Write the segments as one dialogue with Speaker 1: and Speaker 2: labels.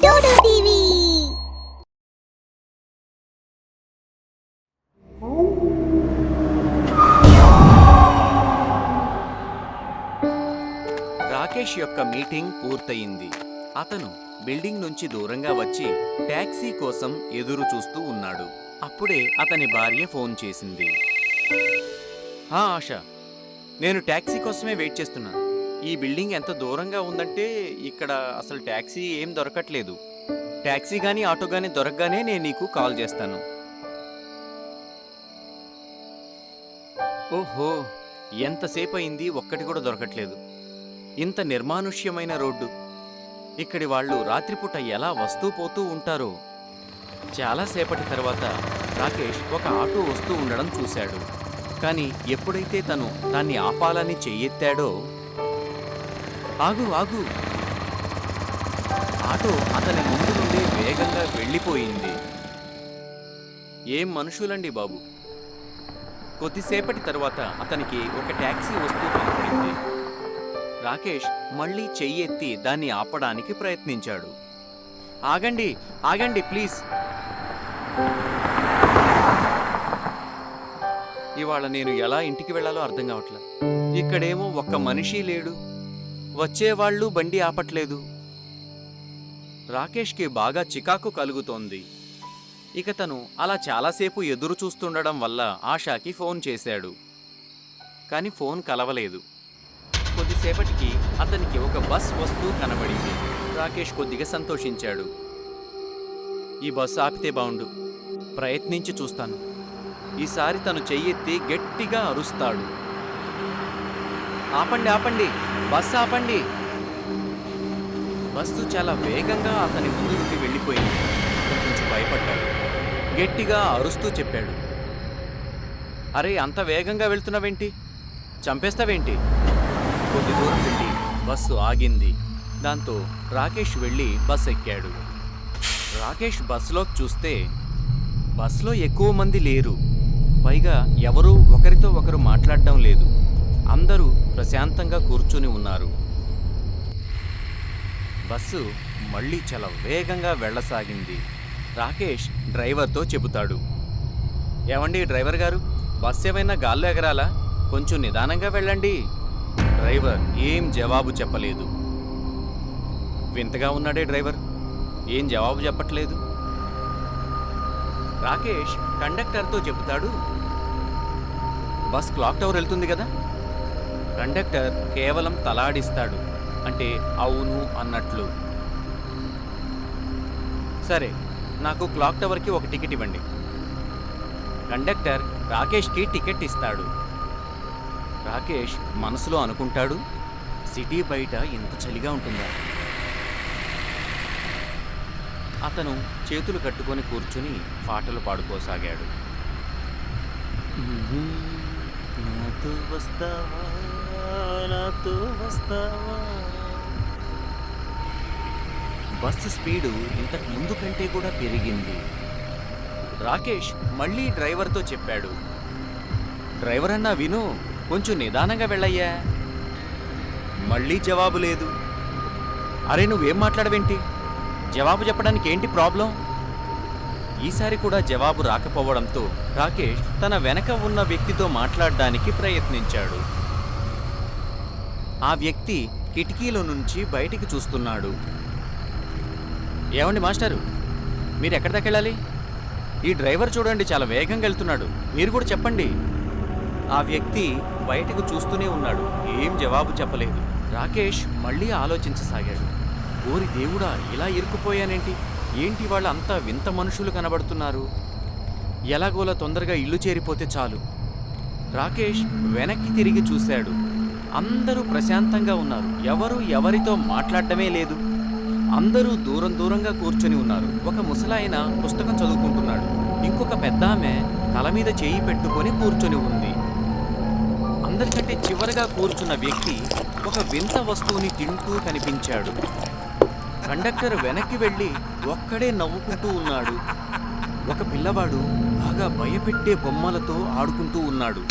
Speaker 1: Dodo TV.
Speaker 2: Rakesh యొక్క meeting పూర్తయింది. అతను బిల్డింగ్ నుంచి దూరంగా వచ్చి టాక్సీ కోసం ఎదురు చూస్తూ ఉన్నాడు. అప్పుడే అతని భార్య ఫోన్ చేసింది. ఆశ, నేను టాక్సీ కోసమే వెయిట్ చేస్తున్నా. ఈ బిల్డింగ్ ఎంత దూరంగా ఉందంటే ఇక్కడ అసలు టాక్సీ ఏం దొరకట్లేదు. టాక్సీ కానీ ఆటో కానీ దొరకగానే నేను నీకు కాల్ చేస్తాను. ఓహో, ఎంతసేపు అయింది, ఒక్కటి కూడా దొరకట్లేదు. ఇంత నిర్మానుష్యమైన రోడ్డు. ఇక్కడి వాళ్ళు రాత్రిపూట ఎలా వస్తూ పోతూ ఉంటారో. చాలాసేపటి తర్వాత రాకేష్ ఒక ఆటో వస్తూ ఉండడం చూశాడు. కానీ ఎప్పుడైతే తను దాన్ని ఆపాలని చెయ్యెత్తాడో, ఆగు ఆగు, ఆటో అతని ముందు నుండి వేగంగా వెళ్ళిపోయింది. ఏం మనుషులండి బాబు. కొద్దిసేపటి తర్వాత అతనికి ఒక టాక్సీ వస్తూ కనపడింది. రాకేష్ మళ్ళీ చెయ్యెత్తి దాన్ని ఆపడానికి ప్రయత్నించాడు. ఆగండి ఆగండి ప్లీజ్. ఇవాళ నేను ఎలా ఇంటికి వెళ్ళాలో అర్థం కావట్లా. ఇక్కడేమో ఒక్క మనిషి లేడు, వచ్చేవాళ్ళు బండి ఆపట్లేదు. రాకేష్కి బాగా చికాకు కలుగుతోంది. ఇక తను అలా చాలాసేపు ఎదురు చూస్తుండడం వల్ల ఆశాకి ఫోన్ చేశాడు. కానీ ఫోన్ కలవలేదు. కొద్దిసేపటికి అతనికి ఒక బస్ వస్తూ కనబడింది. రాకేష్ కొద్దిగా సంతోషించాడు. ఈ బస్సు ఆపితే బావుండు, ప్రయత్నించి చూస్తాను. ఈసారి తను చెయ్యెత్తి గట్టిగా అరుస్తాడు. ఆపండి ఆపండి, బస్సు ఆపండి. బస్సు చాలా వేగంగా అతని ముందు నుండి వెళ్ళిపోయింది. అతను కొంచెం భయపడ్డాడు. గట్టిగా అరుస్తూ చెప్పాడు, అరే అంత వేగంగా వెళ్తున్నావేంటి, చంపేస్తావేంటి? కొద్ది దూరం వెళ్ళి బస్సు ఆగింది. దాంతో రాకేష్ వెళ్ళి బస్సు ఎక్కాడు. రాకేష్ బస్సులోకి చూస్తే బస్సులో ఎక్కువ మంది లేరు. పైగా ఎవరూ ఒకరితో ఒకరు మాట్లాడడం లేదు. అందరూ ప్రశాంతంగా కూర్చుని ఉన్నారు. బస్సు మళ్ళీ చాలా వేగంగా వెళ్ళసాగింది. రాకేష్ డ్రైవర్తో చెబుతాడు, ఏమండి డ్రైవర్ గారు, బస్సు ఏమైనా గాల్లో ఎగరాలా? కొంచెం నిదానంగా వెళ్ళండి. డ్రైవర్ ఏం జవాబు చెప్పలేదు. వింతగా ఉన్నాడే డ్రైవర్, ఏం జవాబు చెప్పట్లేదు. రాకేష్ కండక్టర్తో చెబుతాడు, బస్ క్లాక్ టవర్ వెళ్తుంది కదా. కండక్టర్ కేవలం తలాడిస్తాడు, అంటే అవును అన్నట్లు. సరే, నాకు క్లాక్ టవర్కి ఒక టికెట్ ఇవ్వండి. కండక్టర్ రాకేష్కి టికెట్ ఇస్తాడు. రాకేష్ మనసులో అనుకుంటాడు, సిటీ బయట ఇంత చలిగా ఉంటుందా. అతను చేతులు కట్టుకొని కూర్చుని పాటలు పాడుకోసాగాడు. నాతో వస్తావా, నాతో వస్తావా. బస్సు స్పీడు ఇంతకు ముందు కంటే కూడా పెరిగింది. రాకేష్ మళ్ళీ డ్రైవర్తో చెప్పాడు, డ్రైవర్ అన్నా విను, కొంచెం నిదానంగా వెళ్ళయ్యా. మళ్ళీ జవాబు లేదు. అరే నువ్వేం మాట్లాడవేంటి, జవాబు చెప్పడానికి ఏంటి ప్రాబ్లం? ఈసారి కూడా జవాబు రాకపోవడంతో రాకేష్ తన వెనక ఉన్న వ్యక్తితో మాట్లాడడానికి ప్రయత్నించాడు. ఆ వ్యక్తి కిటికీలో నుంచి బయటికి చూస్తున్నాడు. ఏమండి మాస్టారు, మీరు ఎక్కడి దాకా వెళ్ళాలి? ఈ డ్రైవర్ చూడండి చాలా వేగంగా వెళ్తున్నాడు, మీరు కూడా చెప్పండి. ఆ వ్యక్తి బయటకు చూస్తూనే ఉన్నాడు, ఏం జవాబు చెప్పలేదు. రాకేష్ మళ్ళీ ఆలోచించసాగాడు. ఓరి దేవుడా, ఇలా ఇరుక్కుపోయానేంటి? ఏంటి వాళ్ళు అంతా వింత మనుషులు కనబడుతున్నారు? ఎలాగోలా తొందరగా ఇల్లు చేరిపోతే చాలు. రాకేష్ వెనక్కి తిరిగి చూశాడు. అందరూ ప్రశాంతంగా ఉన్నారు. ఎవరు ఎవరితో మాట్లాడటమే లేదు. అందరూ దూరం దూరంగా కూర్చొని ఉన్నారు. ఒక ముసలాయన పుస్తకం చదువుకుంటున్నాడు. ఇంకొక పెద్ద ఆమె తల మీద చేయి పెట్టుకొని కూర్చొని ఉంది. అందరికంటే చివరగా కూర్చున్న వ్యక్తి ఒక వింత వస్తువుని తింటూ కనిపించాడు. కండక్టర్ వెనక్కి వెళ్ళి ఒక్కడే నవ్వుకుంటూ ఉన్నాడు. ఒక పిల్లవాడు బాగా భయపెట్టే బొమ్మలతో ఆడుకుంటూ ఉన్నాడు.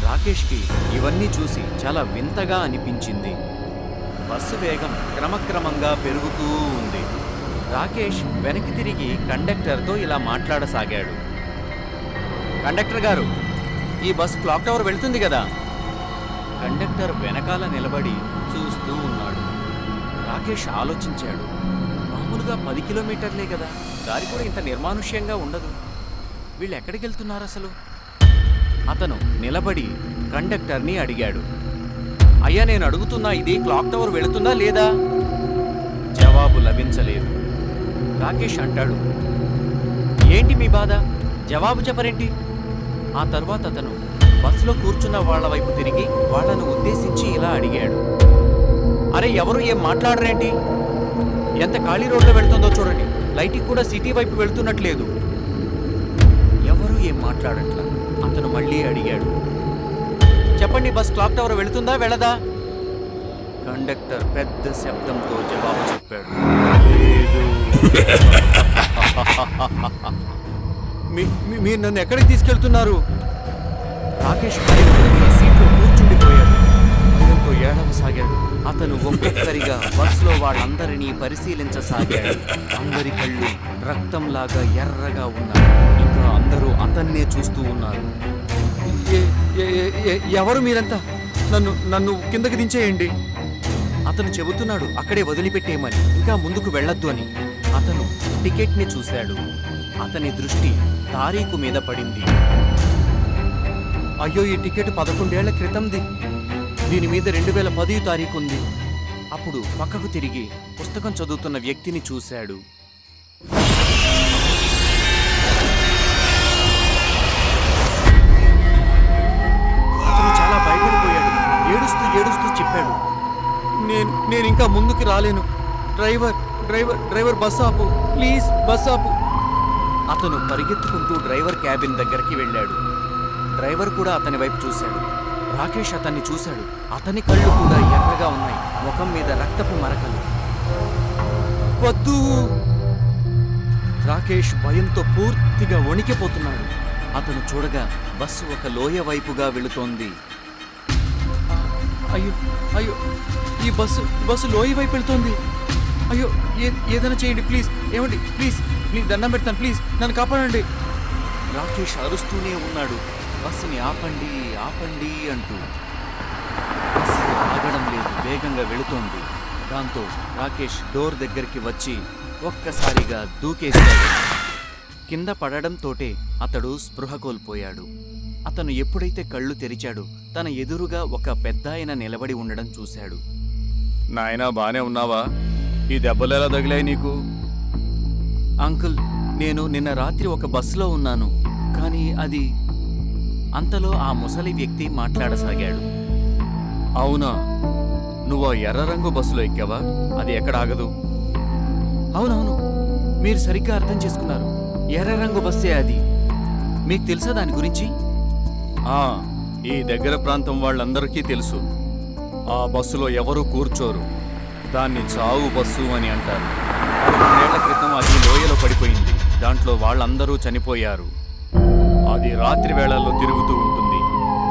Speaker 2: రాకేష్కి ఇవన్నీ చూసి చాలా వింతగా అనిపించింది. బస్సు వేగం క్రమక్రమంగా పెరుగుతూ ఉంది. రాకేష్ వెనక్కి తిరిగి కండక్టర్తో ఇలా మాట్లాడసాగాడు. కండక్టర్ గారు, ఈ బస్ క్లాక్ టవర్ వెళ్తుంది కదా? కండక్టర్ వెనకాల నిలబడి చూస్తూ ఉన్నాడు. రాకేష్ ఆలోచించాడు. మామూలుగా 10 కిలోమీటర్లే కదా, దారి కూడా ఇంత నిర్మానుష్యంగా ఉండదు. వీళ్ళు ఎక్కడికి వెళ్తున్నారు అసలు? అతను నిలబడి కండక్టర్ని అడిగాడు, అయ్యా నేను అడుగుతున్నా, ఇది క్లాక్ టవర్ వెళుతుందా లేదా? జవాబు లభించలేదు. రాకేష్ అంటాడు, ఏంటి మీ బాధ? జవాబు చెప్పరేంటి? ఆ తర్వాత అతను బస్సులో కూర్చున్న వాళ్ల వైపు తిరిగి వాళ్లను ఉద్దేశించి ఇలా అడిగాడు, అరే ఎవరు ఏం మాట్లాడరేంటి? ఎంత ఖాళీ రోడ్లో వెళ్తుందో చూడండి, లైటింగ్ కూడా సిటీ వైపు వెళ్తున్నట్లేదు. ఎవరు ఏం మాట్లాడట్లా. అతను మళ్ళీ అడిగాడు, చెప్పండి, బస్ క్లాక్ టవర్ వెళుతుందా వెళ్ళదా? కండక్టర్ పెద్ద శబ్దంతో జవాబు చెప్పాడు, లేదు. మీరు నన్ను ఎక్కడికి తీసుకెళ్తున్నారు? రాకేష్ సీట్లో కూర్చుండిపోయాడు. భయంతో ఏడవసాగాడు. అతను ఒక్కొక్కరిగా బస్సులో వాళ్ళందరినీ పరిశీలించసాగాడు. అందరి కళ్ళు రక్తంలాగా ఎర్రగా ఉన్నాయి. ఇంకా అందరూ అతన్నే చూస్తూ ఉన్నారు. ఎవరు మీరంతా? నన్ను కిందకి దించేయండి. అతను చెబుతున్నాడు అక్కడే వదిలిపెట్టేయమని, ఇంకా ముందుకు వెళ్ళొద్దు అని. అతను టికెట్ని చూశాడు. అతని దృష్టి తారీఖు మీద పడింది. అయ్యో, ఈ టికెట్ 11 ఏళ్ల క్రితంది. దీని మీద 2010 తారీఖు ఉంది. అప్పుడు పక్కకు తిరిగి పుస్తకం చదువుతున్న వ్యక్తిని చూశాడు. అతను చాలా భయపడిపోయాడు. ఏడుస్తూ ఏడుస్తూ చెప్పాడు, నేను ఇంకా ముందుకు రాలేను. డ్రైవర్ బస్ ఆపు, ప్లీజ్ బస్ ఆపు. అతను పరిగెత్తుకుంటూ డ్రైవర్ క్యాబిన్ దగ్గరికి వెళ్ళాడు. డ్రైవర్ కూడా అతని వైపు చూశాడు. రాకేష్ అతన్ని చూశాడు. అతని కళ్ళు కూడా ఎర్రగా ఉన్నాయి, ముఖం మీద రక్తపు మరకలు. వద్దు! రాకేష్ భయంతో పూర్తిగా వణికిపోతున్నాడు. అతను చూడగా బస్సు ఒక లోయ వైపుగా వెళుతోంది. అయ్యో అయ్యో, ఈ బస్సు లోయ వైపు వెళ్తోంది. అయ్యో, ఏదైనా చేయండి ప్లీజ్. ఏమండి, ప్లీజ్ దండం పెడతాను, ప్లీజ్ నన్ను కాపాడండి. రాకేష్ అరుస్తూనే ఉన్నాడు, బస్సుని ఆపండి ఆపండి అంటూ. బస్సు ఆగడం లేదు, వేగంగా వెళుతోంది. దాంతో రాకేష్ డోర్ దగ్గరికి వచ్చి ఒక్కసారిగా దూకేశాడు. కింద పడడంతోటే అతడు స్పృహ కోల్పోయాడు. అతను ఎప్పుడైతే కళ్ళు తెరిచాడో తన ఎదురుగా ఒక పెద్దాయన నిలబడి ఉండడం చూశాడు. నాయనా, బానే ఉన్నావా? ఈ దెబ్బలు ఎలా తగిలాయి నీకు? అంకుల్, నేను నిన్న రాత్రి ఒక బస్సులో ఉన్నాను, కానీ అది... అంతలో ఆ ముసలి వ్యక్తి మాట్లాడసాగాడు. అవునా, నువ్వు ఆ ఎర్ర రంగు బస్సులో ఎక్కావా? అది ఎక్కడ ఆగదు? అవునవును, మీరు సరిగ్గా అర్థం చేసుకున్నారు. ఎర్ర రంగు బస్సే అది. మీకు తెలుసా దాని గురించి? ఈ దగ్గర ప్రాంతం వాళ్ళందరికీ తెలుసు. ఆ బస్సులో ఎవరూ కూర్చోరు. దాన్ని చావు బస్సు అని అంటారు. 11 ఏళ్ల క్రితం అది లోయలో పడిపోయింది. దాంట్లో వాళ్ళందరూ చనిపోయారు. అది రాత్రి వేళల్లో తిరుగుతూ ఉంటుంది.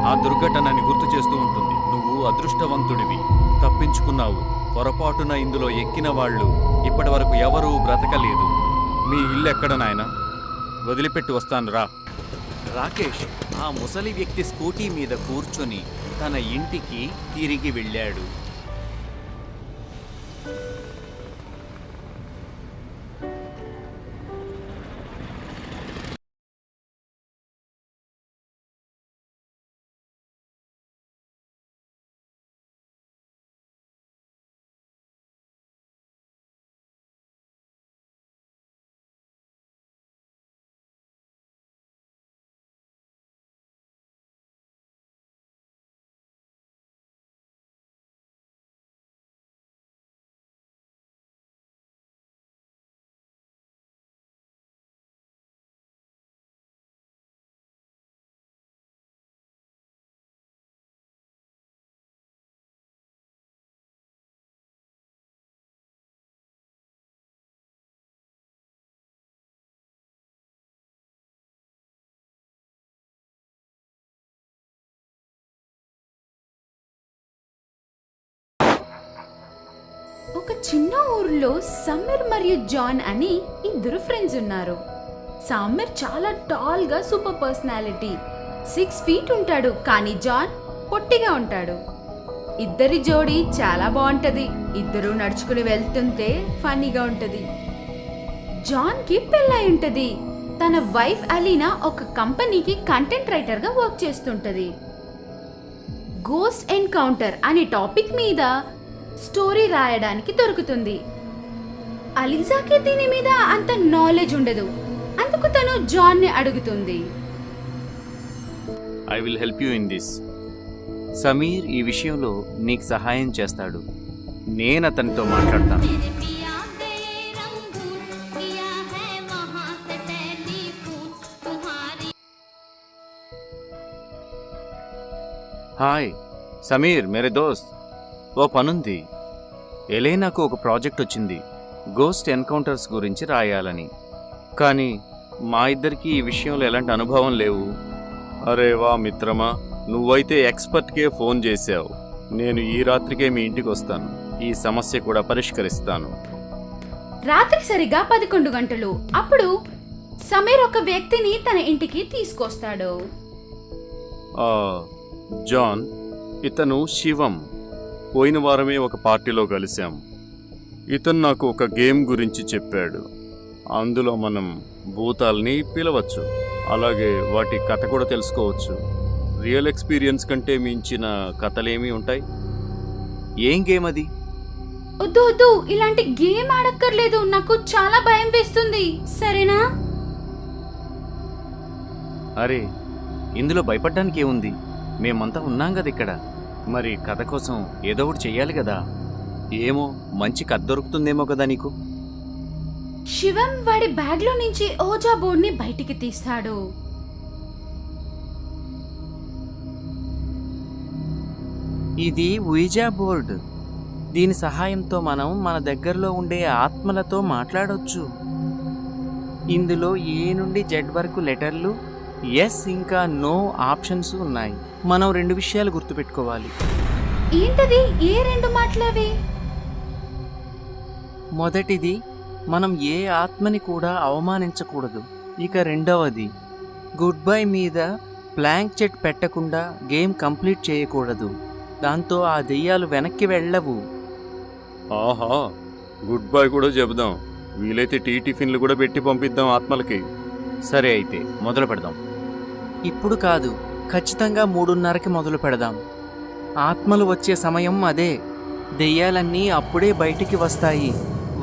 Speaker 2: ఆ దుర్ఘటనని గుర్తు చేస్తూ ఉంటుంది. నువ్వు అదృష్టవంతుడివి, తప్పించుకున్నావు. పొరపాటున ఇందులో ఎక్కిన వాళ్ళు ఇప్పటి వరకు ఎవరూ బ్రతకలేదు. మీ ఇల్లు ఎక్కడ నాయనా? వదిలిపెట్టి వస్తాను రా. రాకేష్ ఆ ముసలి వ్యక్తి స్కూటీ మీద కూర్చొని తన ఇంటికి తిరిగి వెళ్ళాడు.
Speaker 3: ఒక చిన్న ఊర్లో సమీర్ మరియు జాన్ అని ఇద్దరు ఫ్రెండ్స్ ఉన్నారు. సమీర్ చాలా టాల్ గా సూపర్ పర్సనాలిటీ, 6 ఫీట్ ఉంటాడు. కానీ జాన్ పొట్టిగా ఉంటాడు. ఇద్దరి జోడి చాలా బాగుంటది. ఇద్దరు నడుచుకుని వెళ్తుంటే ఫన్నీగా ఉంటది. జాన్ కి పెళ్ళై ఉంటది. తన వైఫ్ అలీనా ఒక కంపెనీకి కంటెంట్ రైటర్ గా వర్క్ చేస్తుంటది. గోస్ట్ ఎన్కౌంటర్ అనే టాపిక్ మీద స్టోరీ రాయడానికి దొరుకుతుంది. అలీజాకి దీని మీద అంత నాలెడ్జ్ ఉండదు. అందుకు తను జాన్ ని అడుగుతుంది.
Speaker 2: I will help you in this. Sameer ఈ విషయంలో నీకు సహాయం చేస్తాడు. నేను అతనితో మాట్లాడతాను.
Speaker 1: तेरे पिया दे रंगून पिया है वहाँ से टेलीफोन तुम्हारी
Speaker 2: హాయ్ సమీర్, మేరే దోస్త్. ఓ పనుంది. ఎలైనాకు ఒక ప్రాజెక్ట్ వచ్చింది, గోస్ట్ ఎన్కౌంటర్స్ గురించి రాయాలని. కానీ మా ఇద్దరికి ఈ విషయంలో ఎలాంటి అనుభవం లేవు. అరే వా మిత్రమా, నువ్వైతే ఎక్స్పర్ట్కే ఫోన్ చేశావు. నేను ఈ రాత్రికే మీ ఇంటికి వస్తాను. ఈ సమస్య కూడా పరిష్కరిస్తాను.
Speaker 3: రాత్రి సరిగా 11 గంటలు. అప్పుడు సమీర్ ఒక వ్యక్తిని తన ఇంటికి తీసుకొస్తాడు.
Speaker 2: ఆ, జాన్, ఇతను శివం. పోయిన వారమే ఒక పార్టీలో కలిశాం. ఇతను నాకు ఒక గేమ్ గురించి చెప్పాడు. అందులో మనం భూతాల్ని పిలవచ్చు, అలాగే వాటి కథ కూడా తెలుసుకోవచ్చు. రియల్ ఎక్స్పీరియన్స్ కంటే మించిన కథలేమీ ఉంటాయి. ఏం గేమ్ అది?
Speaker 3: వద్దు వద్దు, ఇలాంటి గేమ్ ఆడక్కర్లేదు. నాకు చాలా భయం వేస్తుంది, సరేనా?
Speaker 2: అరే, ఇందులో భయపడ్డానికి ఏముంది? మేమంతా ఉన్నాం కదా ఇక్కడ. మరి కథ కోసం ఏదో ఒకటి చెయ్యాలి కదా. ఏమో, మంచి కథ దొరుకుతుందేమో కదా నీకు.
Speaker 3: శివం వాడి బ్యాగ్ లో నుంచి ఓజా బోర్డ్ ని బయటికి తీస్తాడు.
Speaker 2: ఇది ఉయిజా బోర్డ్. దీని సహాయంతో మనం మన దగ్గరలో ఉండే ఆత్మలతో మాట్లాడొచ్చు. ఇందులో ఏ నుండి జెడ్ వరకు లెటర్లు, ఎస్ ఇంకా నో ఆప్షన్స్ ఉన్నాయి. మనం 2 విషయాలు గుర్తుపెట్టుకోవాలి.
Speaker 3: ఏంటది? ఏ 2 మాటలవి?
Speaker 2: మొదటిది, మనం ఏ ఆత్మని కూడా అవమానించకూడదు. ఇక రెండవది, గుడ్ బై మీద బ్లాంక్ చెక్ పెట్టకుండా గేమ్ కంప్లీట్ చేయకూడదు. దాంతో ఆ దెయ్యాలు వెనక్కి వెళ్ళవు. ఆహా, గుడ్ బై కూడా చెబుదాం. వీలైతే టిఫిన్లు కూడా పెట్టి పంపిద్దాం ఆత్మలకి. సరే, అయితే మొదలు పెడదాం. ఇప్పుడు కాదు, ఖచ్చితంగా 3:30కి మొదలు పెడదాం. ఆత్మలు వచ్చే సమయం అదే. దెయ్యాలన్నీ అప్పుడే బయటికి వస్తాయి.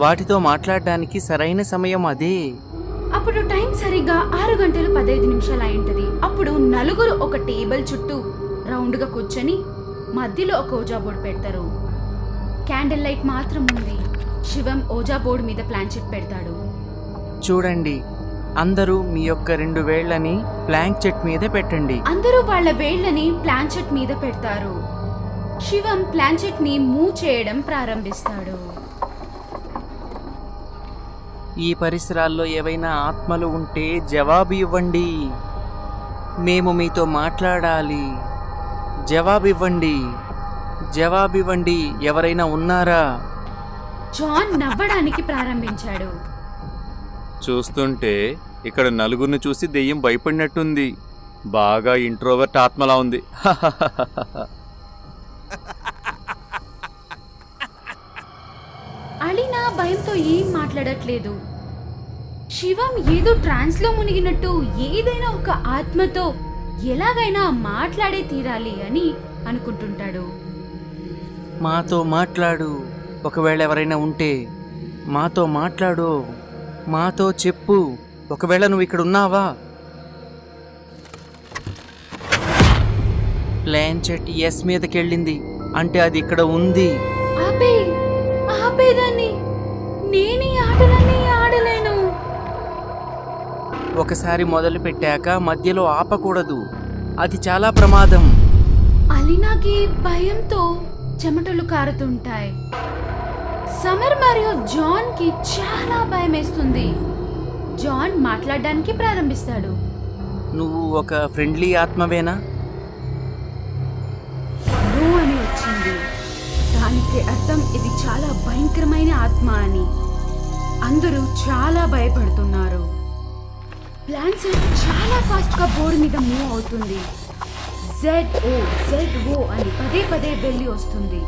Speaker 2: వాటితో మాట్లాడడానికి సరైన సమయం అదే.
Speaker 3: అప్పుడు టైం సరిగ్గా 6 గంటలు 15 నిమిషాలు అయి ఉంటది. అప్పుడు నలుగురు ఒక టేబుల్ చుట్టూ రౌండ్ గా కూర్చొని మధ్యలో ఒక ఓజా బోర్డు పెడతారు. క్యాండిల్ లైట్ మాత్రం ఉంది. శివం ఓజా బోర్డు మీద ప్లాన్ చెట్ పెడతాడు.
Speaker 2: చూడండి, అందరూ మీ యొక్క 2 వేళ్లని ప్లాంక్ చెట్ మీద పెట్టండి.
Speaker 3: అందరూ వాళ్ళ వేళ్లని ప్లాన్చెట్ మీద పెడతారు. శివం ప్లాన్చెట్ ని మూవ్ చేయడం ప్రారంభిస్తాడు.
Speaker 2: ఈ పరిసరాల్లో ఏవైనా ఆత్మలు ఉంటే జవాబు ఇవ్వండి. మేము మీతో మాట్లాడాలి. జవాబు ఇవ్వండి, జవాబు ఇవ్వండి. ఎవరైనా ఉన్నారా?
Speaker 3: జాన్ నవ్వడానికి ప్రారంభించాడు.
Speaker 2: చూస్తుంటే ఇక్కడ నలుగురిని చూసి దెయ్యం భయపడినట్టుంది. బాగా ఇంట్రోవర్ట్ ఆత్మలా ఉంది.
Speaker 3: అలీనా భయంతో ఏం మాట్లాడట్లేదు. శివం ఏదో ట్రాన్స్ లో మునిగినట్టు ఏదైనా ఒక ఆత్మతో ఎలాగైనా మాట్లాడే తీరాలి అని అనుకుంటుంటాడు.
Speaker 2: మాతో మాట్లాడు. ఒకవేళ ఎవరైనా ఉంటే మాతో మాట్లాడు. మాతో చెప్పు. ఒకవేళ నువ్వు ఇక్కడ ఉన్నావా? ప్లాన్చెట్ ఎస్ మీదకెళ్ళింది అంటే అది ఇక్కడ ఉంది.
Speaker 3: ఆపేదాన్ని. నేను ఈ ఆటలన్నీ ఆడలేను.
Speaker 2: ఒకసారి మొదలు పెట్టాక మధ్యలో ఆపకూడదు. అది చాలా ప్రమాదం.
Speaker 3: అలీనాకి భయంతో చెమటలు కారుతుంటాయి. సమర్ మరియు జాన్ కి చాలా భయం వేస్తుంది. జాన్ మాట్లాడడానికి ప్రారంభిస్తాడు.
Speaker 2: నువ్వు ఒక ఫ్రెండ్లీ ఆత్మవేనా?
Speaker 3: నో అని వచ్చింది. దానికి అర్థం ఇది చాలా భయంకర భయంకరమైన ఆత్మ అని. అందరూ చాలా భయపడుతున్నారు. ప్లాన్సెట్ చాలా ఫాస్ట్ గా బోర్డు మీద మూవ్ అవుతుంది. ZO అని పదే పదే వెళ్ళి వస్తుంది.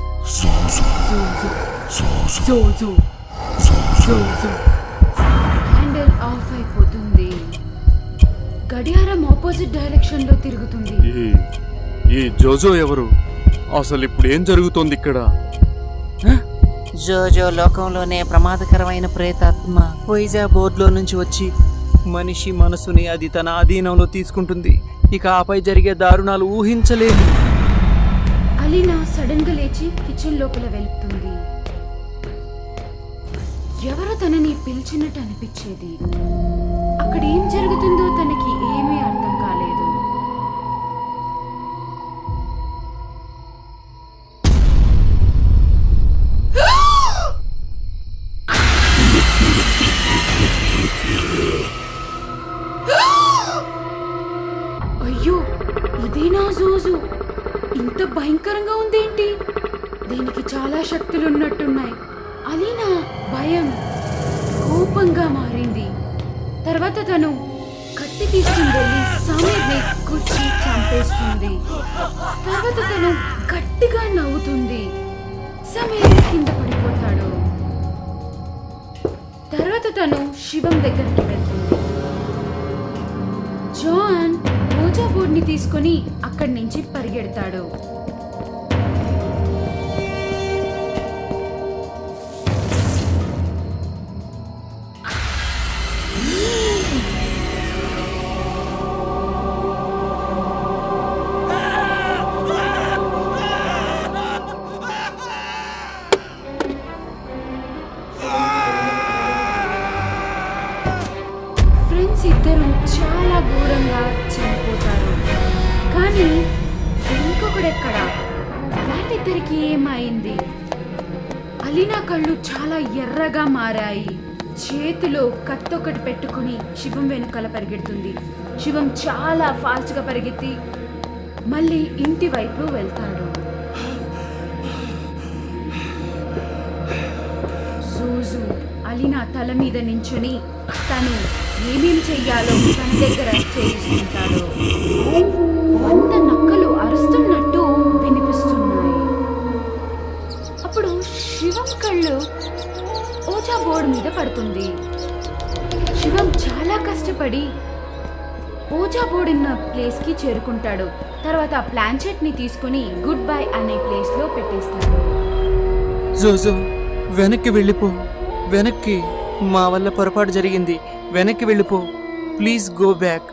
Speaker 3: హ్యాండిల్ ఆఫ్ అయిపోతుంది. గడియారం ఆపోజిట్ డైరెక్షన్ లో తిరుగుతుంది.
Speaker 4: ఈ జోజో ఎవరు? అసలు ఇప్పుడు ఏం జరుగుతోంది ఇక్కడ?
Speaker 5: జోజో లోకంలోనే ప్రమాదకరమైన ప్రేతాత్మ. వైజా బోర్డులో నుంచి వచ్చి మనిషి మనసుని అది తన అధీనంలో తీసుకుంటుంది. ఇక ఆపై జరిగే దారుణాలు ఊహించలేము.
Speaker 3: అలీనా సడన్ గా లేచి కిచెన్ లోపల వెళ్తుంది. ఎవరో తనని పిలిచినట్టు అనిపించేది. అక్కడ ఏం జరుగుతుందో తనకి ఏమీ అర్థం కాలేదు. అయ్యో, ఇదేనా జోజో? ఇంత భయంకరంగా ఉందేంటి? దీనికి చాలా శక్తులు ఉన్నట్టున్నాయి. అలీనా భయం కోపంగా మారింది. తర్వాత తను కత్తి తీసుకుని వెళ్ళి సమీర్ని గుచ్చి చంపేస్తుంది. తర్వాత తను గట్టిగా నవ్వుతుంది. సమీర్ కింద పడిపోతాడు. తర్వాత తను శివం దగ్గరికి వెళ్తుంది. జాన్ ఓజా బోర్డ్ని తీసుకొని అక్కడి నుంచి పరిగెడతాడు. ఫ్రెండ్స్ ఇద్దరు చాలా ఘోరంగా చనిపోతారు. కానీ ఇంకొకడెక్కడా? వాళ్ళిద్దరికి ఏమైంది? అలీనా కళ్ళు చాలా ఎర్రగా మారాయి. చేతిలో కత్తొకటి పెట్టుకుని శివం వెనుకల పరిగెడుతుంది. శివం చాలా ఫాస్ట్ గా పరిగెత్తి మళ్ళీ ఇంటి వైపు వెళ్తాడు. జోజో అలీనా తల మీద నించుని తను ఏమేం చెయ్యాలో తన దగ్గర చేయిస్తుంటాడు. 100 నక్కలు అరుస్తున్నట్టు వినిపిస్తున్నాయి. అప్పుడు శివం కళ్ళు ఓజా బోర్డు మీద పడుతుంది. శివం చాలా కష్టపడి ఓజా బోర్డు ఉన్న ప్లేస్ కి చేరుకుంటాడు. తర్వాత ప్లాన్చెట్ ని తీసుకుని గుడ్ బై అనే ప్లేస్ లో పెట్టేస్తాడు.
Speaker 5: జోజో వెనక్కి వెళ్ళిపో. వెనక్కి. మా వల్ల పొరపాటు జరిగింది. వెనక్కి వెళ్ళిపో. Please go back.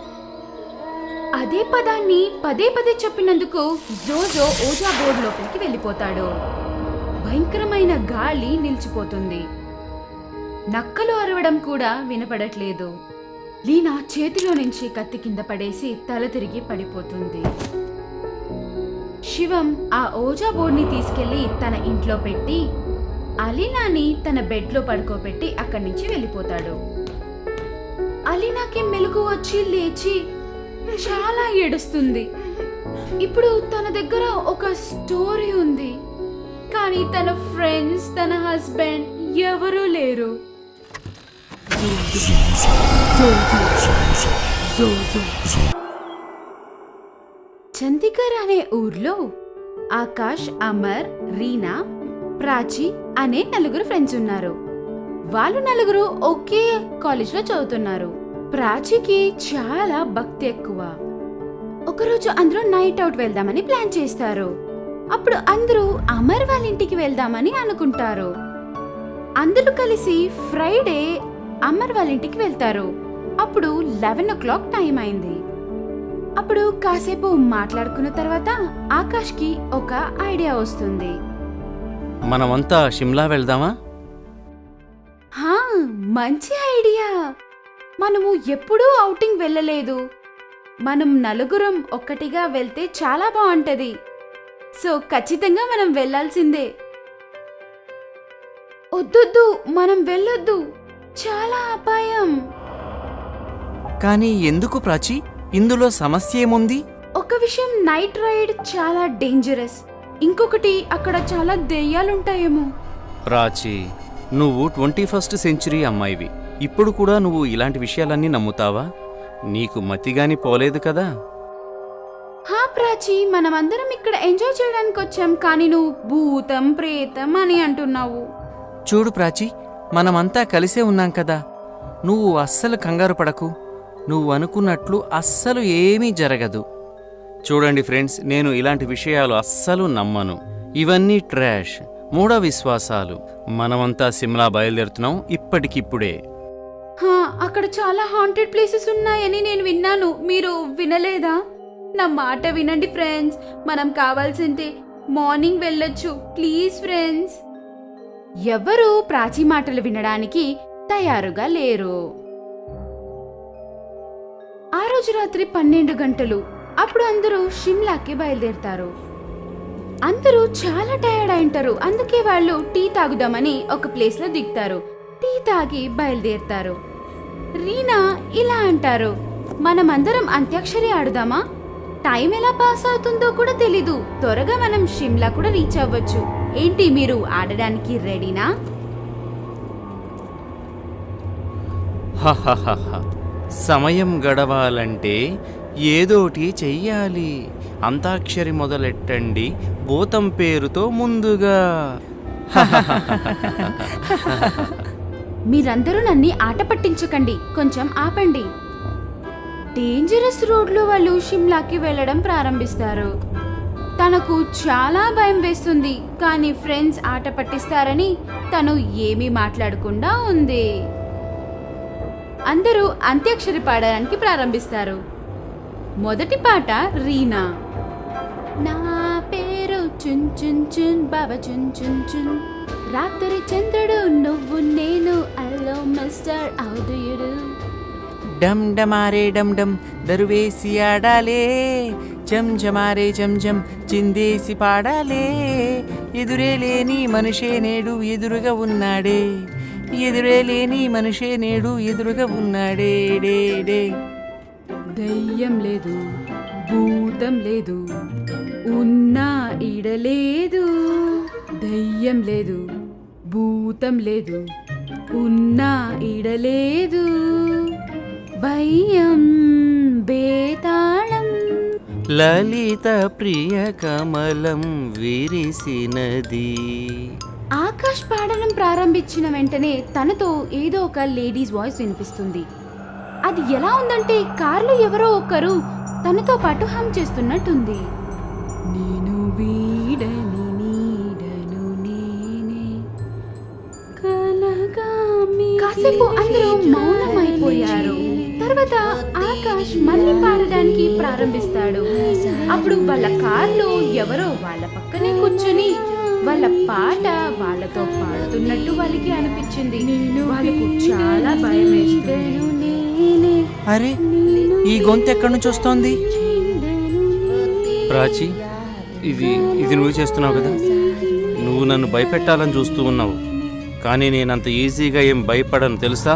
Speaker 3: అదే పదాన్ని పదే పదే చెప్పినందుకు జోజో ఓజా బోర్డు లోపలికి వెళ్ళిపోతాడు. భయంకరమైన గాలి నిలిచిపోతుంది. నక్కలు అరవడం కూడా వినపడట్లేదు. లీనా చేతిలో నుంచి కత్తి కింద పడేసి తల తిరిగి పడిపోతుంది. శివం ఆ ఓజా బోర్డ్ని తీసుకెళ్లి తన ఇంట్లో పెట్టి అలీనాని తన బెడ్లో పడుకోబెట్టి అక్కడి నుంచి వెళ్ళిపోతాడు. అలీనాకి మెలకు వచ్చి లేచి చాలా ఏడుస్తుంది. ఇప్పుడు తన దగ్గర ఒక స్టోరీ ఉంది, కానీ తన ఫ్రెండ్స్, తన హస్బెండ్ ఎవరూ లేరు. చందిగర్ అనే ఊర్లో ఆకాష్, అమర్, రీనా, ప్రాచి అనే 4 ఫ్రెండ్స్ ఉన్నారు. వాళ్ళు 4 ఒకే కాలేజ్లో చదువుతున్నారు. ప్రాచికి చాలా భక్తి ఎక్కువ. ఒకరోజు అందరూ నైట్ అవుట్ వెళ్దామని ప్లాన్ చేస్తారు. అప్పుడు అందరూ అమర్ వాళ్ళ ఇంటికి వెళ్దామని అనుకుంటారు. అందరూ కలిసి ఫ్రైడే అమర్ వాళ్ళ ఇంటికి వెళ్తారు. అప్పుడు 11 o'clock టైం అయింది. అప్పుడు కాసేపు మాట్లాడుకున్న తర్వాత ఆకాష్కి ఒక ఐడియా వస్తుంది.
Speaker 2: మనమంతా షిమ్లా వెళ్దామా?
Speaker 3: హా, మంచి ఐడియా. మనము ఎప్పుడూ ఔటింగ్ వెళ్ళలేదు. మనం 4 ఒక్కటిగా వెళ్తే చాలా బాగుంటది. సో ఖచ్చితంగా మనం వెళ్ళాల్సిందే. వద్దొద్దు, మనం వెళ్ళొద్దు. చాలా అపాయం.
Speaker 5: కానీ ఎందుకు ప్రాచి? ఇందులో సమస్య ఏముంది?
Speaker 3: ఒక విషయం, నైట్ రైడ్ చాలా డేంజరస్. ఇంకొకటి, అక్కడ చాలా దెయ్యాలుంటాయేమో.
Speaker 2: ప్రాచి, నువ్వు 21st సెంచురీ అమ్మాయివి. ఇప్పుడు కూడా నువ్వు ఇలాంటి విషయాలన్నీ నమ్ముతావా? నీకు మతిగాని పోలేదు కదా?
Speaker 3: హా ప్రాచి, మనమందరం ఇక్కడ ఎంజాయ్ చేయడానికి వచ్చాం, కానీ నువ్వు భూతం ప్రేతం అని అంటున్నావు.
Speaker 5: చూడు ప్రాచి, మనమంతా కలిసే ఉన్నాం కదా. నువ్వు అస్సలు కంగారు పడకు. నువ్వు అనుకున్నట్లు అస్సలు ఏమీ జరగదు.
Speaker 2: చూడండి ఫ్రెండ్స్, నేను ఇలాంటి విషయాలు అస్సలు నమ్మను. ఇవన్నీ ట్రాష్, మూఢ విశ్వాసాలు. మనమంతా సిమ్లా బయలుదేరుతున్నాం ఇప్పటికిప్పుడే.
Speaker 3: హా, అక్కడ చాలా హాంటెడ్ ప్లేసెస్ ఉన్నాయని నేను విన్నాను. మీరు వినలేదా? నా మాట వినండి ఫ్రెండ్స్, మనం కావాల్సింటే మార్నింగ్ వెళ్ళొచ్చు. Please friends. ఎవరు ప్రాచీ మాటలు వినడానికి తయారుగా లేరు. ఆ రోజు రాత్రి 12 గంటలు. అప్పుడు అందరూ షిమ్లాకి బయలుదేరుతారు. అందరూ చాలా టైర్డ్ అయింటారు, అందుకే వాళ్ళు టీ తాగుదామని ఒక ప్లేస్ లో దిగుతారు. టీ తాగి బయలుదేరుతారు. రీనా ఇలా అంటారు, మనమందరం అంత్యాక్షరి ఆడుదామా? టైం ఎలా పాస్ అవుతుందో కూడా తెలీదు. త్వరగా మనం షిమ్లా కూడా రీచ్ అవ్వచ్చు. ఏంటి, మీరు ఆడడానికి రెడీనా?
Speaker 2: హహహహ. సమయం గడవాలంటే ఏదోటి చెయ్యాలి. అంతాక్షరి మొదలెట్టండి భూతం పేరుతో ముందుగా.
Speaker 3: మీరందరూ నన్ను ఆట పట్టించకండి, కొంచెం ఆపండి. డేంజరస్ రోడ్లో వాళ్ళు షిమ్లాకి వెళ్ళడం ప్రారంభిస్తారు. తనకు చాలా భయం వేస్తుంది, కానీ ఫ్రెండ్స్ ఆట పట్టిస్తారని తను ఏమీ మాట్లాడకుండా ఉంది. అందరూ అంత్యాక్షరి పాడడానికి ప్రారంభిస్తారు. మొదటి పాట రీనా. నా పేరు చున్ చున్ చున్ బాబా చున్ చున్ చున్, రాత్రి చంద్రుడు నువ్వు నేను, hello mister how do you do.
Speaker 5: డమ్ డమారే డమ్ డమ్ దరువేసి ఆడాలే, చం చమారే చం చం చిందేసి పాడాలే. ఎదురే లేని మనిషే నేడు ఎదురుగా ఉన్నాడే, ఎదురే లేని మనిషే నేడు ఎదురుగా ఉన్నాడే. Day day.
Speaker 3: దయ్యం లేదు, భూతం లేదు, ఉన్నా ఈడలేదు. దయ్యం లేదు, భూతం లేదు, ఉన్నా ఈడలేదు. భయం బేతాళం,
Speaker 5: లలిత ప్రియ కమలం విరిసినది.
Speaker 3: ఆకాష్ పాడడం ప్రారంభించిన వెంటనే తనతో ఏదో ఒక లేడీస్ వాయిస్ వినిపిస్తుంది. అది ఎలా ఉందంటే కార్లో ఎవరో ఒకరు తనతో పాటు హమ్ చేస్తున్నట్టుంది. నేను వీడని నీడను నేనే కలగా. కాసేపు అందరూ మౌనమైపోయారు. తర్వాత ఆకాష్ మళ్ళీ పాడడానికి ప్రారంభిస్తాడు. అప్పుడు వాళ్ళ కార్లో ఎవరో వాళ్ళ పక్కనే కూర్చొని వాళ్ళ పాట వాళ్ళతో పాడుతున్నట్టు వాళ్ళకి అనిపించింది. వాళ్ళకు చాలా భయం వేస్తుంది.
Speaker 5: అరే, ఈ గొంతు ఎక్కడి నుంచి వస్తోంది?
Speaker 2: ప్రాచి, ఇది నువ్వు చేస్తున్నావు కదా? నువ్వు నన్ను భయపెట్టాలని చూస్తూ ఉన్నావు, కానీ నేనంత ఈజీగా ఏం భయపడను తెలుసా?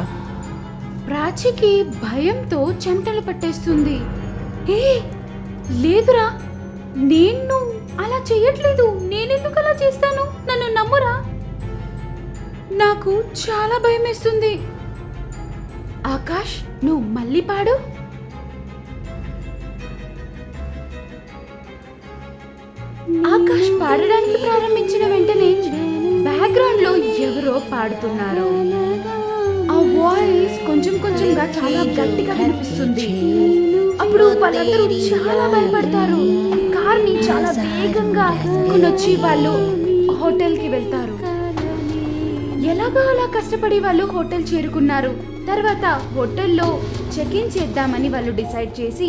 Speaker 3: ప్రాచికి భయంతో చెమటలు పట్టేస్తుంది. ఏ లేదురా, నేను అలా చెయ్యట్లేదు. నేనెందుకు అలా చేస్తాను? నన్ను నమ్మురా. నాకు చాలా భయం వేస్తుంది. ఆకాష్, నువ్వు మళ్ళీ పాడు. ఆకాష్ పాడడానికి ప్రారంభించిన వెంటనే బ్యాక్గ్రౌండ్ లో ఎవరో పాడుతున్నారు. ఆ వాయిస్ కొంచెం కొంచెంగా చాలా గట్టిగా వినిపిస్తుంది. అప్పుడు వాళ్ళందరూ చాలా భయపడతారు. కార్ని చాలా వేగంగా కొనొచ్చి వాళ్ళు హోటల్ కి వెళ్తారు. ఎలాగో అలా కష్టపడి వాళ్ళు హోటల్ చేరుకున్నారు. తర్వాత హోటల్లో చెక్ ఇన్ చేద్దామని వాళ్ళు డిసైడ్ చేసి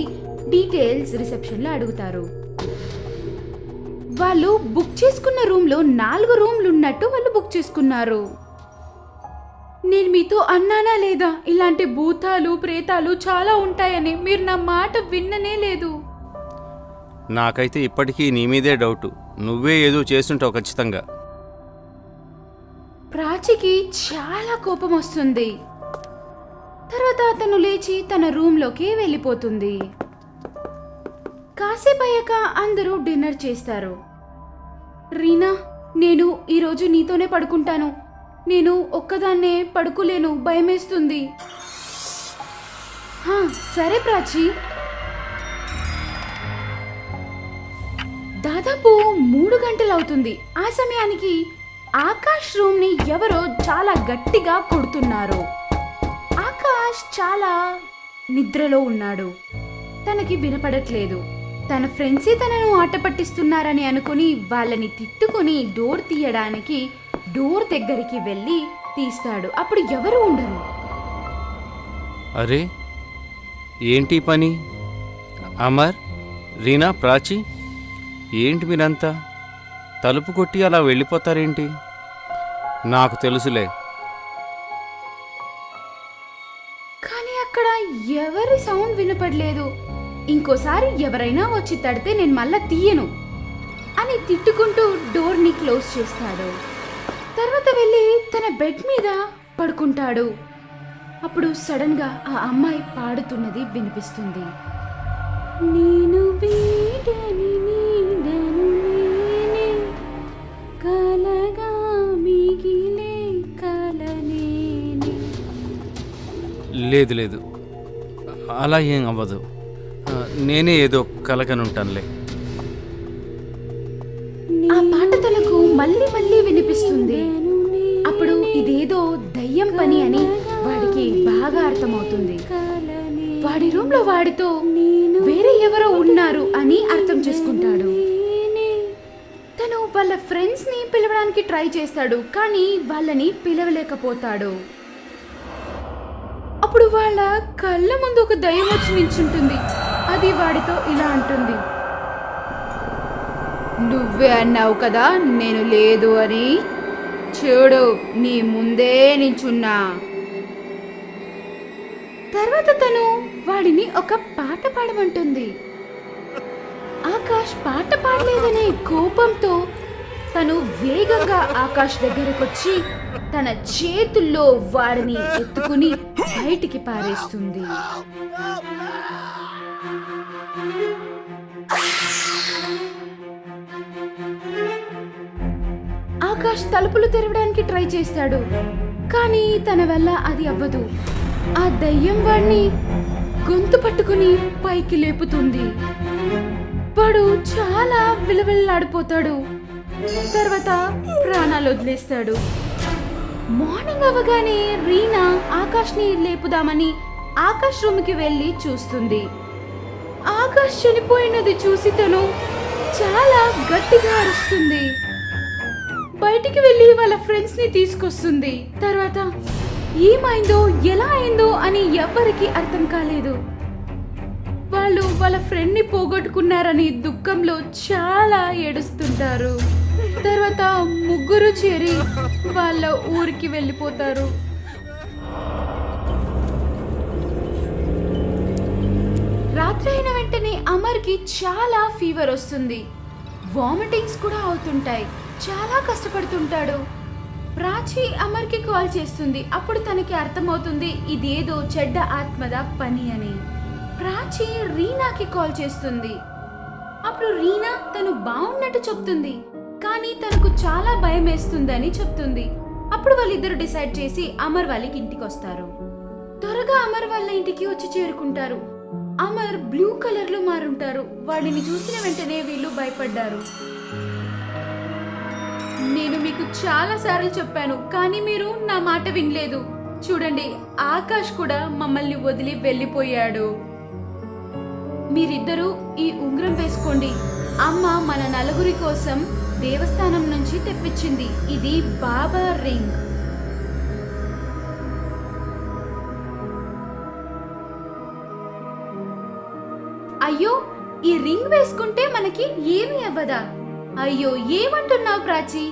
Speaker 3: డీటెయిల్స్ రిసెప్షన్ లో అడుగుతారు. వాళ్ళు బుక్ చేసుకున్న రూమ్ లో 4 రూమ్లు ఉన్నట్టు వాళ్ళు బుక్ చేసుకున్నారు. నేను మీతో అన్నానా లేదా, ఇలాంటి భూతాలు ప్రేతాలు చాలా ఉంటాయని? మీరు నా మాట విన్ననే లేదు.
Speaker 2: నాకైతే ఇప్పటికీ నీ మీదే డౌటు. నువ్వే ఏదో చేస్తుంటావు ఖచ్చితంగా.
Speaker 3: ప్రాచికి చాలా కోపం వస్తుంది. తర్వాత అతను లేచి తన రూమ్లోకి వెళ్ళిపోతుంది. కాసేపు అయ్యాక అందరూ డిన్నర్ చేస్తారు. రీనా, నేను ఈరోజు నీతోనే పడుకుంటాను. నేను ఒక్కదాన్నే పడుకోలేను, భయమేస్తుంది. సరే ప్రాచి. దాదాపు 3 గంటలు అవుతుంది. ఆ సమయానికి ఆకాష్ రూమ్ ని ఎవరో చాలా గట్టిగా కొడుతున్నారు. ఆకాష్ చాలా నిద్రలో ఉన్నాడు. తనకి వినపడట్లేదు. తన ఫ్రెండ్సే తనను ఆట పట్టిస్తున్నారని అనుకుని వాళ్ళని తిట్టుకుని డోర్ తీయడానికి డోర్ దగ్గరికి వెళ్ళి తీస్తాడు. అప్పుడు ఎవరు ఉండరు.
Speaker 5: అరే ఏంటి పని? అమర్, రీనా, ప్రాచి, ఏంటి మీరంతా తలుపు కొట్టి అలా వెళ్ళిపోతారేంటి? నాకు తెలుసులే.
Speaker 3: కానీ అక్కడ ఎవరి సౌండ్ వినపడలేదు. ఇంకోసారి ఎవరైనా వచ్చి తడితే నేను మళ్ళా తీయను అని తిట్టుకుంటూ డోర్ని క్లోజ్ చేస్తాడు. తర్వాత వెళ్ళి తన బెడ్ మీద పడుకుంటాడు. అప్పుడు సడన్ గా ఆ అమ్మాయి పాడుతున్నది వినిపిస్తుంది. నేను వీడని నీడను నేనే, కలగా మిగిలే కలనేనే.
Speaker 5: లేదు లేదు, అలా ఏం అవ్వదు. నేనే ఏదో కలగనుంటానులే.
Speaker 3: ఆ పాట తనకు మళ్ళీ మళ్ళీ వినిపిస్తుంది. అప్పుడు ఇదేదో దయ్యం పని అని వాడికి బాగా అర్థమవుతుంది. వాడి రూమ్ లో వాడితో వేరే ఎవరో ఉన్నారు అని అర్థం చేసుకుంటాడు. తను వాళ్ళ ఫ్రెండ్స్ ని పిలవడానికి ట్రై చేస్తాడు, కానీ వాళ్ళని పిలవలేకపోతాడు. అప్పుడు వాళ్ళ కళ్ళ ముందు ఒక దయ్యం వచ్చి నిల్చుంటుంది. అది వాడితో ఇలా అంటుంది. నువ్వే అన్నావు కదా నేను లేదు అని, చూడు నీ ముందే నించున్నా. తర్వాత తను వాడిని ఒక పాట పాడమంటుంది. ఆకాష్ పాట పాడలేదనే కోపంతో తను వేగంగా ఆకాష్ దగ్గరకు వచ్చి తన చేతుల్లో వాడిని ఎత్తుకుని బయటికి పారేస్తుంది. ఆకాష్ తలుపులు తెరవడానికి ట్రై చేస్తాడు, కానీ తన వల్ల అది అవ్వదు. ఆ దయ్యం వాడిని గొంతు పట్టుకుని పైకి లేపుతుంది. వాడు చాలా విలవిల్లాడిపోతాడు. తర్వాత ప్రాణాలు వదిలేస్తాడు. మార్నింగ్ అవ్వగానే రీనా ఆకాష్ని లేపుదామని ఆకాష్ రూమ్కి వెళ్ళి చూస్తుంది. ఆకాష్ చనిపోయినది చూసి తను చాలా గట్టిగా అరుస్తుంది. బయటికి వెళ్ళి వాళ్ళ ఫ్రెండ్స్ ని తీసుకొస్తుంది. తర్వాత ఏమైందో ఎలా అయిందో అని ఎవ్వరికి అర్థం కాలేదు. వాళ్ళు వాళ్ళ ఫ్రెండ్ ని పోగొట్టుకున్నారని దుఃఖంలో చాలా ఏడుస్తుంటారు. తర్వాత ముగ్గురు చేరి వాళ్ళ ఊరికి వెళ్ళిపోతారు. రాత్రి అయిన వెంటనే అమర్కి చాలా ఫీవర్ వస్తుంది. వామిటింగ్స్ కూడా అవుతుంటాయి. చాలా కష్టపడుతుంటాడు. ప్రాచి అమర్కి కాల్ చేస్తుంది. అప్పుడు తనకి అర్థమవుతుంది ఇదేదో చెడ్డ ఆత్మద పని అని. ప్రాచి రీనాకి కాల్ చేస్తుంది. అప్పుడు రీనా తను బాగున్నట్టు చెప్తుంది, కానీ తనకు చాలా భయం వేస్తుందని చెప్తుంది. అప్పుడు వాళ్ళిద్దరు డిసైడ్ చేసి అమర్ వాళ్ళకి ఇంటికి వస్తారు. త్వరగా అమర్ వాళ్ళ ఇంటికి వచ్చి చేరుకుంటారు. అమర్ బ్లూ కలర్ లో మారుంటారు. వాడిని చూసిన వెంటనే వీళ్ళు భయపడ్డారు. నేను మీకు చాలా సార్లు చెప్పాను, కానీ మీరు నా మాట వినలేదు. చూడండి, ఆకాష్ కూడా మమ్మల్ని వదిలి వెళ్ళిపోయాడు. మీరిద్దరూ ఈ ఉంగరం వేసుకోండి. అమ్మ మన నలుగురి కోసం దేవస్థానం నుంచి తెప్పించింది. ఇది బాబా రింగ్. అయ్యో, ఈ రింగ్ వేసుకుంటే మనకి ఏమీ అవ్వదా? అయ్యో, ఏమంటున్నావు ప్రాచి?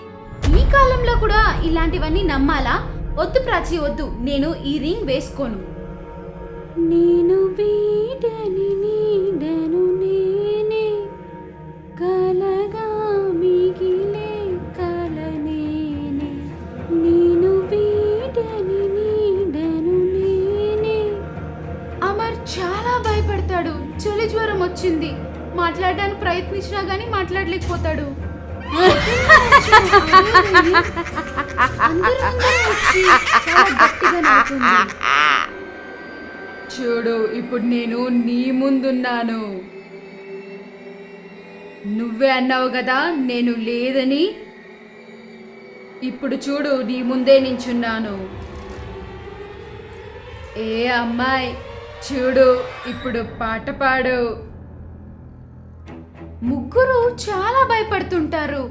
Speaker 3: ఈ కాలంలో కూడా ఇలాంటివన్నీ నమ్మాలా? వద్దు ప్రాచి, వద్దు. నేను ఈ రింగ్ వేసుకోను. నేను వీడని నీడను నేనే, కలగా మిగిలే కలనేనే. నేను వీడని నీడను నేనే. అమర్ చాలా భయపడతాడు. చలి జ్వరం వచ్చింది. మాట్లాడడానికి ప్రయత్నించినా గానీ మాట్లాడలేకపోతాడు. అందరూ ప్రాచి చాలా గట్టిగా నవ్వుతుంది. చూడు, ఇప్పుడు నేను నీ ముందున్నాను. నువ్వే అన్నావు కదా నేను లేదని. ఇప్పుడు చూడు, నీ ముందే నించున్నాను. ఏ అమ్మాయి, చూడు, ఇప్పుడు పాట పాడు. ముగ్గురు చాలా భయపడుతుంటారు.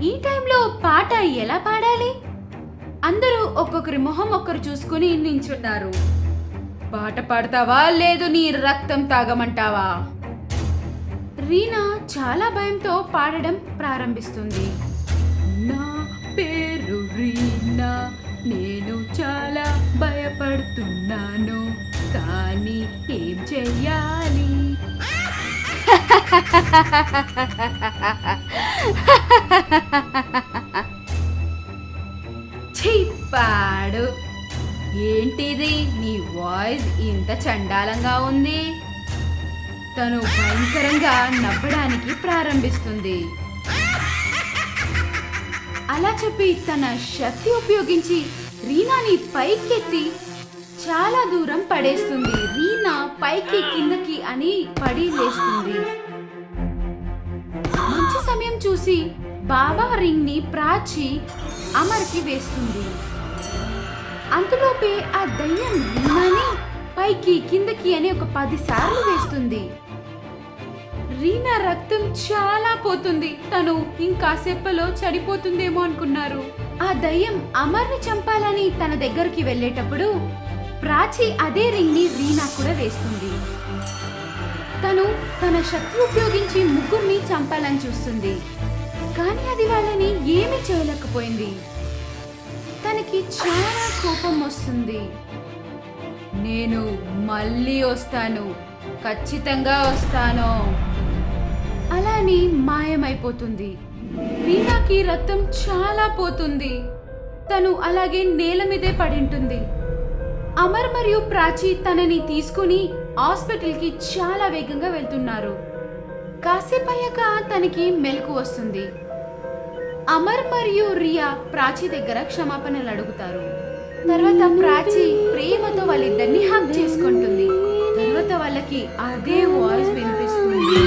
Speaker 3: ఈ టైంలో పాట ఎలా పాడాలి? అందరూ ఒక్కొక్కరి మొహం ఒక్కరు చూసుకుని నించున్నారు. పాట పాడతావా లేదు నీ రక్తం తాగమంటావా? రీనా చాలా భయంతో పాడడం ప్రారంభిస్తుంది. నా పేరు రీనా, నేను చాలా భయపడుతున్నాను, కానీ ఏం చెయ్యాలి? పాడు. ఏంటిది, నీ వాయిస్ ఇంత చండాలంగా ఉంది? తను భయంకరంగా నవ్వడానికి ప్రారంభిస్తుంది. అలా చెప్పి తన శక్తి ఉపయోగించి రీనాని పైకెత్తి చాలా దూరం పడేస్తుంది. రీనా పైకి కిందకి అని పడి లేస్తుంది. మంచి సమయం చూసి బాబా రింగ్ ని ప్రాచి అమర్కి వేస్తుంది. అంతలోపే ఆ దయ్యం రీనాని పైకి కిందకి అని ఒక 10 సార్లు వేస్తుంది. రీనా రక్తం చాలా పోతుంది. తను ఇంకాసేపలో చనిపోతుందేమో అనుకున్నారు. ఆ దయ్యం అమర్ని చంపాలని తన దగ్గరికి వెళ్ళేటప్పుడు ప్రాచి అదే రింగ్ ని రీనా కూడా వేస్తుంది. తను తన శక్తి ఉపయోగించి ముగ్గురిని చంపాలని చూస్తుంది, కానీ అది వాళ్ళని ఏమీ చేయలేకపోయింది. తనకి చాలా కోపం వస్తుంది. నేను మళ్ళీ వస్తాను, ఖచ్చితంగా వస్తాను అలాని మాయమైపోతుంది. రీనాకి రక్తం చాలా పోతుంది. తను అలాగే నేల మీదే పడింటుంది. అమర్ మరియు ప్రాచి తనని తీసుకుని హాస్పిటల్కి చాలా వేగంగా వెళ్తున్నారు. కాసేపయ్యాక తనకి మెలకు వస్తుంది. అమర్ మరియు రియా ప్రాచి దగ్గర క్షమాపణలు అడుగుతారు. తర్వాత ప్రాచి ప్రేమతో వాళ్ళిద్దరిని హగ్ చేసుకుంటుంది. తర్వాత వాళ్ళకి అదే వాయిస్ వినిపిస్తుంది.